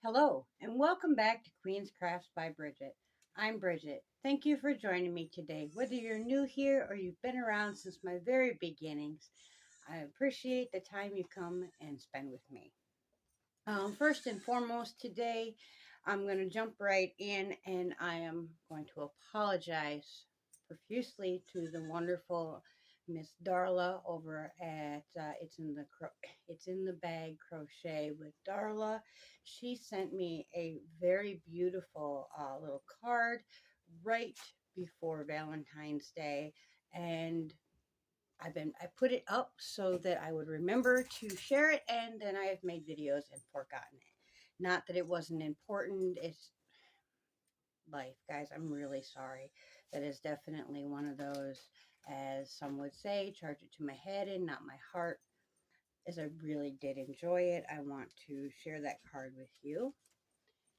Hello, and welcome back to Queen's Crafts by Bridget. I'm Bridget. Thank you for joining me today. Whether you're new here or you've been around since my very beginnings, I appreciate the time you come and spend with me. First and foremost, today I'm going to jump right in and I am going to apologize profusely to the wonderful Miss Darla over at It's in the Bag Crochet with Darla. She sent me a very beautiful little card right before Valentine's Day, and I put it up so that I would remember to share it, and then I have made videos and forgotten it. Not that it wasn't important. It's life, guys. I'm really sorry. That is definitely one of those, as some would say, charge it to my head and not my heart. As I really did enjoy it, I want to share that card with you.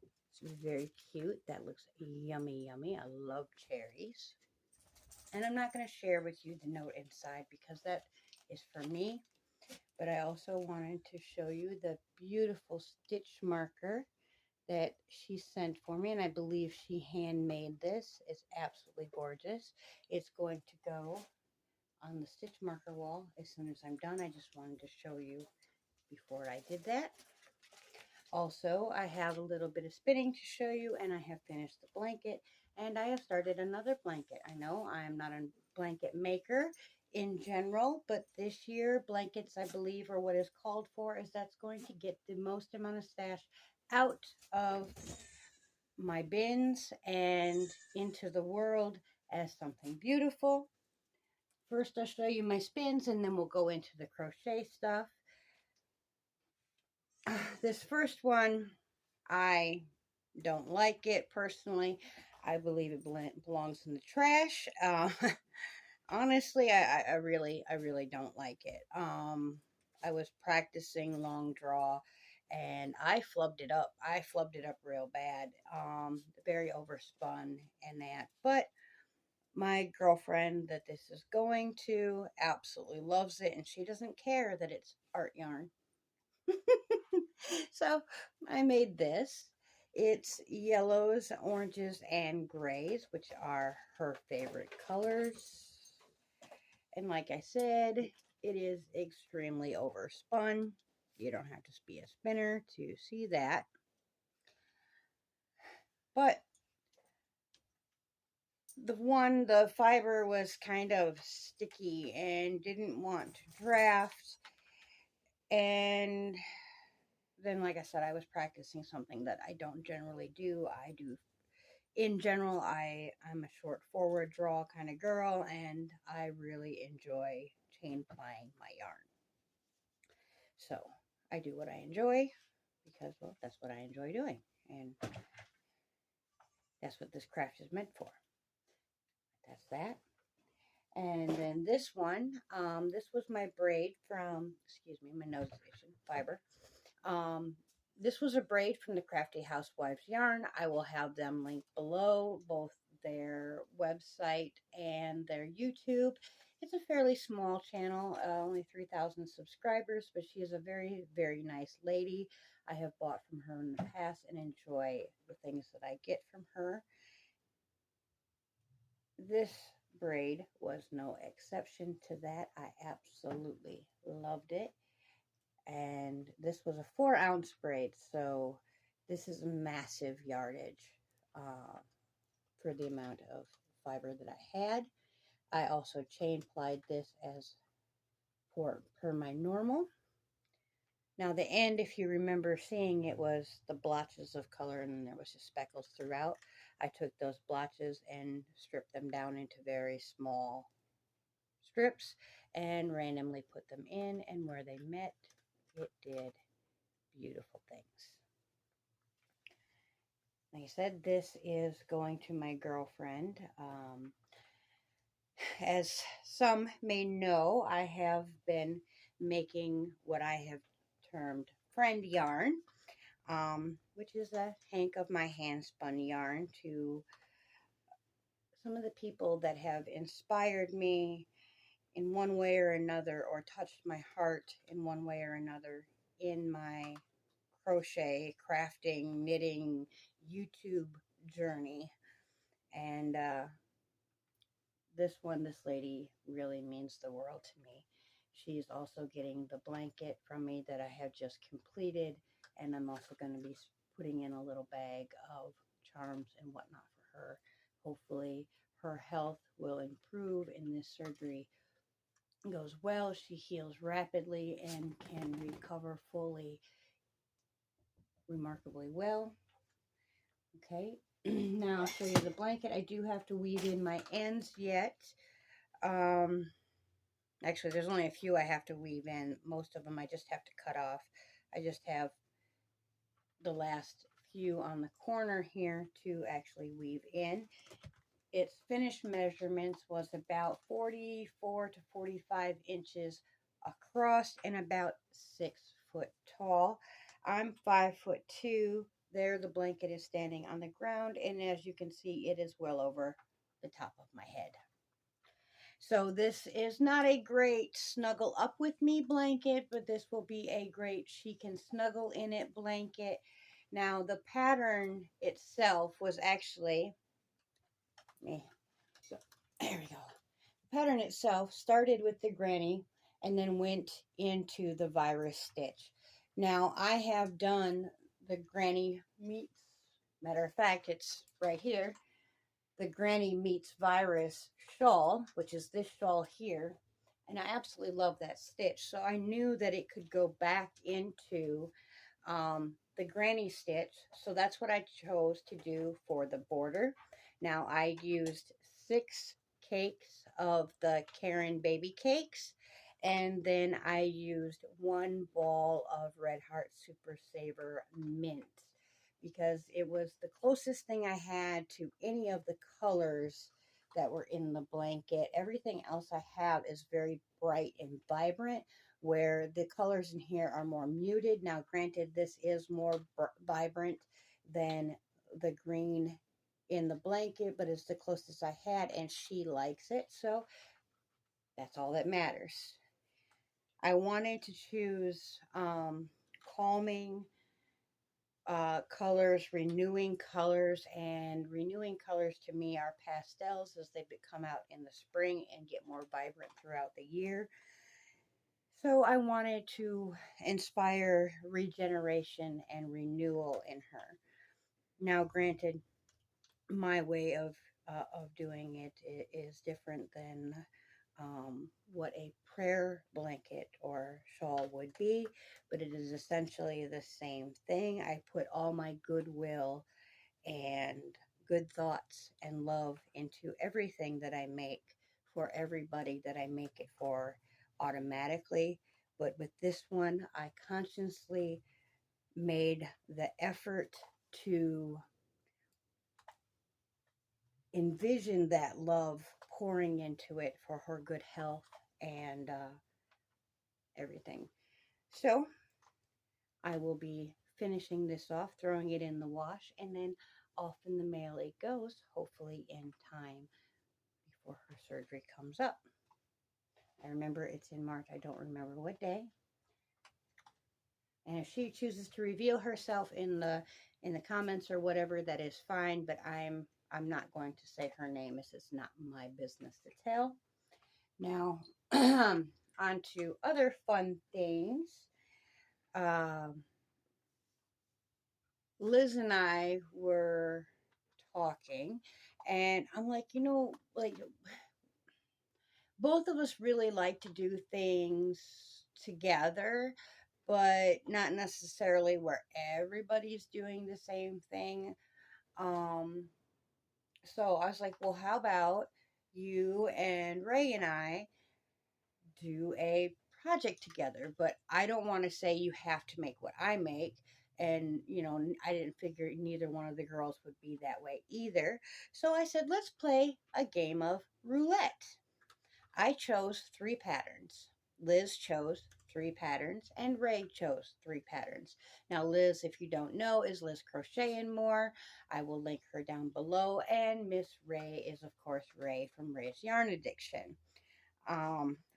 It's very cute. That looks yummy, yummy. I love cherries. And I'm not going to share with you the note inside because that is for me. But I also wanted to show you the beautiful stitch marker that she sent for me, and I believe she handmade this. It's absolutely gorgeous. It's going to go on the stitch marker wall as soon as I'm done. I just wanted to show you before I did that. Also, I have a little bit of spinning to show you, and I have finished the blanket, and I have started another blanket. I know I am not a blanket maker in general, but this year blankets, I believe, are what is called for, is that's going to get the most amount of stash out of my bins and into the world as something beautiful. First, I'll show you my spins, and then we'll go into the crochet stuff. This first one, I don't like it personally. I believe it belongs in the trash. Honestly, I really don't like it. I was practicing long draw, and I flubbed it up. I flubbed it up real bad. Very overspun and that. But my girlfriend that this is going to absolutely loves it, and she doesn't care that it's art yarn. So I made this. It's yellows, oranges, and grays, which are her favorite colors. And like I said, it is extremely overspun. You don't have to be a spinner to see that. But the fiber was kind of sticky and didn't want to draft. And then, like I said, I was practicing something that I don't generally do. In general, I'm a short forward draw kind of girl, and I really enjoy chain plying my yarn. So I do what I enjoy because, well, that's what I enjoy doing, and that's what this craft is meant for. That's that. And then this one, this was my braid from, excuse me, my nose is itching, fiber. This was a braid from the Crafty Housewives yarn. I will have them linked below, both their website and their YouTube. It's a fairly small channel, only 3,000 subscribers, but she is a very, very nice lady. I have bought from her in the past and enjoy the things that I get from her. This braid was no exception to that. I absolutely loved it. And this was a 4-ounce braid, so this is massive yardage for the amount of fiber that I had. I also chain plied this as per my normal. Now the end, if you remember seeing, it was the blotches of color, and then there was just speckles throughout. I took those blotches and stripped them down into very small strips and randomly put them in, and where they met, it did beautiful things. Like I said, this is going to my girlfriend. As some may know, I have been making what I have termed friend yarn, which is a hank of my hand spun yarn to some of the people that have inspired me in one way or another, or touched my heart in one way or another in my crochet, crafting, knitting YouTube journey. And this lady really means the world to me. She's also getting the blanket from me that I have just completed, and I'm also going to be putting in a little bag of charms and whatnot for her. Hopefully her health will improve and this surgery goes well. She heals rapidly and can recover fully, remarkably well. Okay, now I'll show you the blanket. I do have to weave in my ends yet. Actually, there's only a few I have to weave in. Most of them I just have to cut off. I just have the last few on the corner here to actually weave in. Its finished measurements was about 44 to 45 inches across and about 6 foot tall. I'm 5'2". There the blanket is standing on the ground, and as you can see, it is well over the top of my head. So this is not a great snuggle up with me blanket, but this will be a great she can snuggle in it blanket. Now the pattern itself was actually, so there we go. The pattern itself started with the granny and then went into the virus stitch. Now I have done the granny meets, matter of fact, it's right here, the Granny Meets Virus shawl, which is this shawl here. And I absolutely love that stitch. So I knew that it could go back into the granny stitch. So that's what I chose to do for the border. Now I used 6 cakes of the Karen baby cakes. And then I used 1 ball of Red Heart Super Saver mint, because it was the closest thing I had to any of the colors that were in the blanket. Everything else I have is very bright and vibrant, where the colors in here are more muted. Now, granted, this is more vibrant than the green in the blanket, but it's the closest I had, and she likes it, so that's all that matters. I wanted to choose calming colors, renewing colors, and renewing colors to me are pastels as they come out in the spring and get more vibrant throughout the year. So I wanted to inspire regeneration and renewal in her. Now, granted, my way of doing it is different than what a prayer blanket or shawl would be, but it is essentially the same thing. I put all my goodwill and good thoughts and love into everything that I make for everybody that I make it for automatically. But with this one, I consciously made the effort to envision that love pouring into it for her good health and everything. So I will be finishing this off, throwing it in the wash, and then off in the mail it goes, hopefully in time before her surgery comes up. I remember it's in March. I don't remember what day. And if she chooses to reveal herself in the comments or whatever, that is fine, but I'm not going to say her name, as it's not my business to tell. Now, on to other fun things. Liz and I were talking, and I'm like, like, both of us really like to do things together, but not necessarily where everybody's doing the same thing. So I was like, well, how about you and Ray and I do a project together? But I don't want to say you have to make what I make. And, I didn't figure neither one of the girls would be that way either. So I said, let's play a game of roulette. I chose 3 patterns. Liz chose 3 patterns, and Ray chose 3 patterns. Now, Liz, if you don't know, is Liz Crochet and More. I will link her down below. And Miss Ray is, of course, Ray from Ray's Yarn Addiction.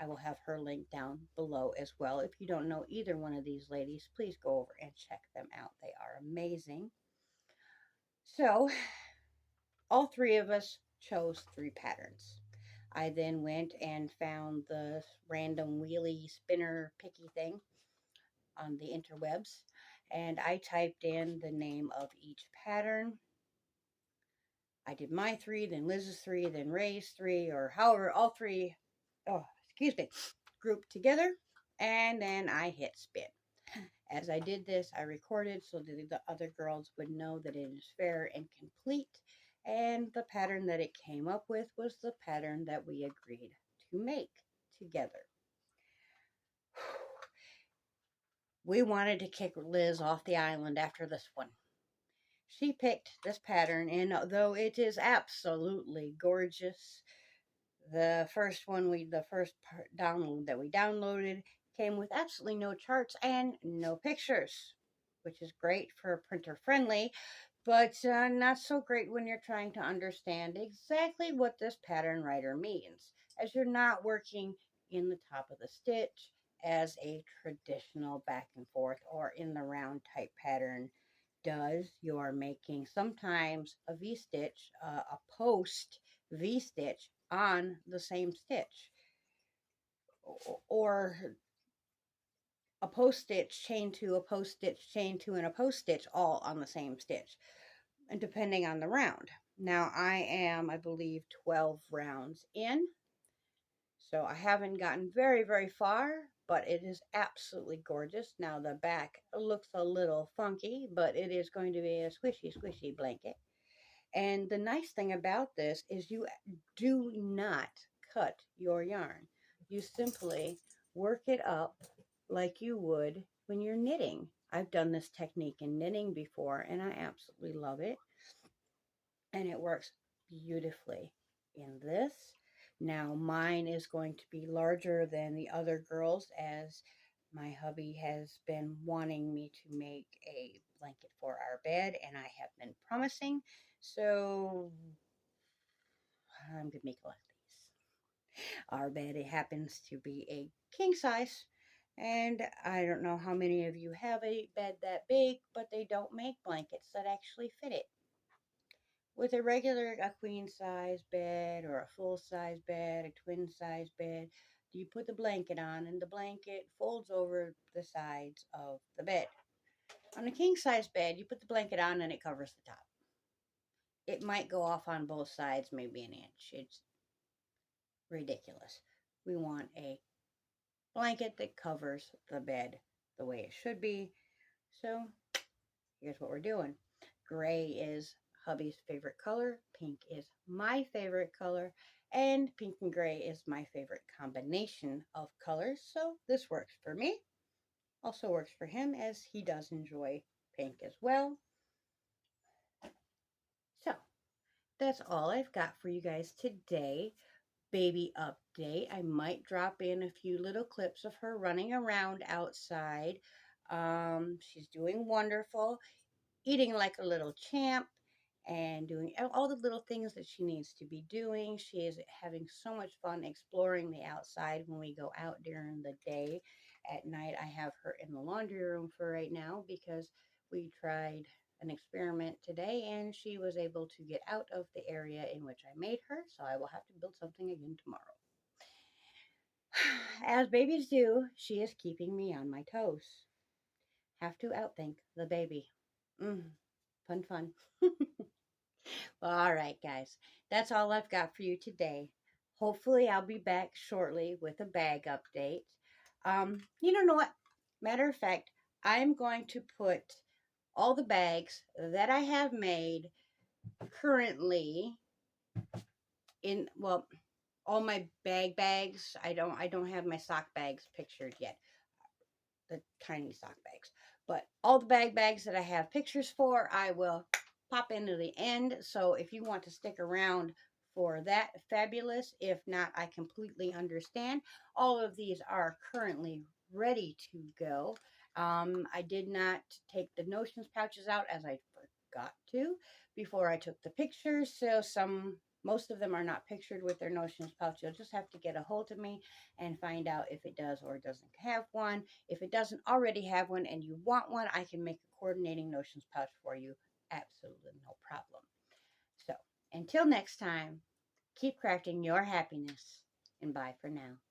I will have her link down below as well. If you don't know either one of these ladies, please go over and check them out. They are amazing. So all three of us chose 3 patterns. I then went and found the random wheelie spinner picky thing on the interwebs, and I typed in the name of each pattern. I did my 3, then Liz's 3, then Ray's 3, or however, all 3, grouped together, and then I hit spin. As I did this, I recorded so that the other girls would know that it is fair and complete, and the pattern that it came up with was the pattern that we agreed to make together. We wanted to kick Liz off the island after this one. She picked this pattern, and though it is absolutely gorgeous, the first download that we downloaded came with absolutely no charts and no pictures, which is great for printer friendly, but not so great when you're trying to understand exactly what this pattern writer means, as you're not working in the top of the stitch as a traditional back and forth or in the round type pattern does. You are making sometimes a V-stitch, a post V-stitch on the same stitch, or a post stitch chain to a post stitch chain to and a post stitch all on the same stitch, and depending on the round. Now I am, I believe, 12 rounds in, so I haven't gotten very far, but it is absolutely gorgeous. Now the back looks a little funky, but it is going to be a squishy blanket. And the nice thing about this is you do not cut your yarn. You simply work it up like you would when you're knitting. I've done this technique in knitting before, and I absolutely love it. And it works beautifully in this. Now mine is going to be larger than the other girls, as my hubby has been wanting me to make a blanket for our bed, and I have been promising. So I'm going to make a lot of these. Our bed, it happens to be a king size, and I don't know how many of you have a bed that big, but they don't make blankets that actually fit it. With a queen size bed or a full size bed, a twin size bed, you put the blanket on and the blanket folds over the sides of the bed. On a king size bed, you put the blanket on and it covers the top. It might go off on both sides, maybe an inch. It's ridiculous. We want a blanket that covers the bed the way it should be. So here's what we're doing. Gray is hubby's favorite color. Pink is my favorite color. And pink and gray is my favorite combination of colors. So this works for me. Also works for him, as he does enjoy pink as well. So that's all I've got for you guys today. Baby update. I might drop in a few little clips of her running around outside. She's doing wonderful, eating like a little champ, and doing all the little things that she needs to be doing. She is having so much fun exploring the outside when we go out during the day. At night, I have her in the laundry room for right now because we tried an experiment today and she was able to get out of the area in which I made her, so I will have to build something again tomorrow. As babies do, she is keeping me on my toes. Have to outthink the baby. Fun. All right, guys. That's all I've got for you today. Hopefully, I'll be back shortly with a bag update. You don't know what? Matter of fact, I'm going to put all the bags that I have made currently in, well, all my bags. I don't have my sock bags pictured yet. The tiny sock bags. But all the bags that I have pictures for, I will pop into the end. So if you want to stick around for that, fabulous. If not, I completely understand. All of these are currently ready to go. I did not take the notions pouches out, as I forgot to before I took the pictures. So some Most of them are not pictured with their notions pouch. You'll just have to get a hold of me and find out if it does or doesn't have one. If it doesn't already have one and you want one, I can make a coordinating notions pouch for you. Absolutely no problem. So until next time, keep crafting your happiness, and bye for now.